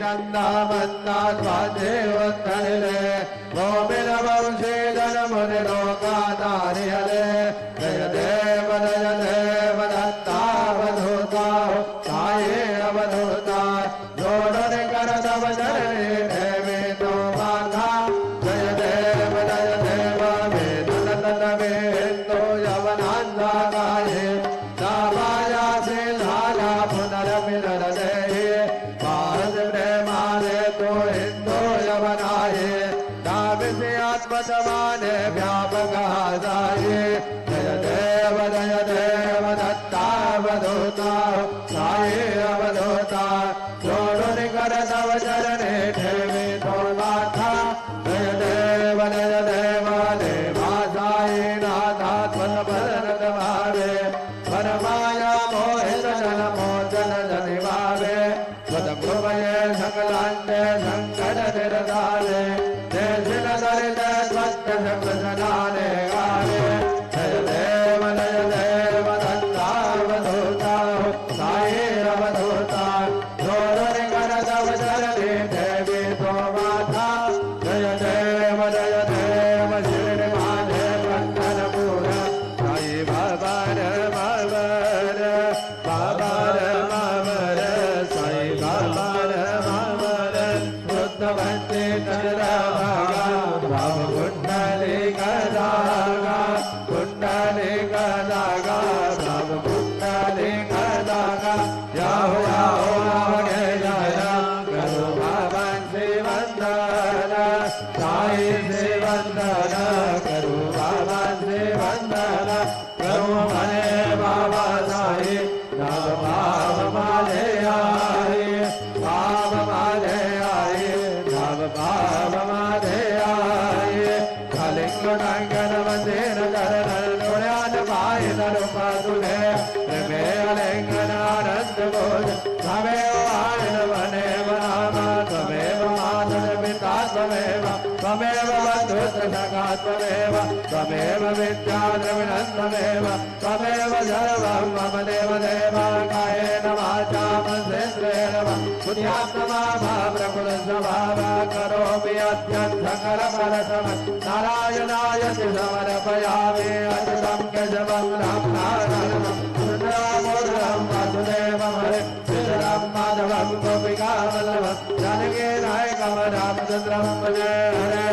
चंदा स्वादेवत्तरिले गोविलवंशे जनमुनिलोकाधारि हरे जय देव दत्तावधूता साये अवधूता जोड़ने कर तव चरणे देवे तो माता जय देव वेदन वेदो यवनांदा गाये दावाया से धारा पुनरमिलन देये भारत प्रेमाने तो हिंदो यवनाये दाविसे आत्मसमाने व्यापक आदाये जय देव दत्तावधूता साये अवधूता जोड़ने कर तव चरणे देवे तो माता जय देव देवा साये नाथात्मन भावे परमाया मोहित जन मोचन जनि भावे स्वतंभुवये सकलान्ते संकट निरधारे देशिल दरित स्वच्छ संकटनाने गाने जय देव दत्तावधूता साये अवधूता जोड़ने कर तव चरणे देवी तो माता जय देव शिरडी महादेव पंढरपूर साई बाबर बाबर बाबर बाबर साई बाबर बाबर बुद्धवंते तरागा राम कुंडली गदागा राम कुंडली गदागा याहो गे जया करो भगवान से वंदन साई से वंदन करो भगवान से वंदन करो मने बाबा साई नाम भाव माले आए भाव माले आए नाम भाव माले आए कलिंग टंगन मंदिर करण नोयान भाई नरुपा तुले प्रेमे अलिंगन आनंद बोध तमेव आयन वने वनामा तमेव मातन पिता तमेव तमेव बन्धुत्र सखा तमेव विद्या द्रविणन्तमेव तमेव सर्वं मम देव देव कायेन वाचा मनसेन्द्रेण वा बुद्ध्यात्मा प्रकृतिस्वभाव करोमि अत्यन्तकरपरसम नारायणाय समर्पयामि अच्युतं केशवं रामनारायणं सुन्दरं वासुदेवं हरे श्रीराम माधवं गोपिकावल्लभं जानकी नायकं रामचन्द्रं भजे हरे।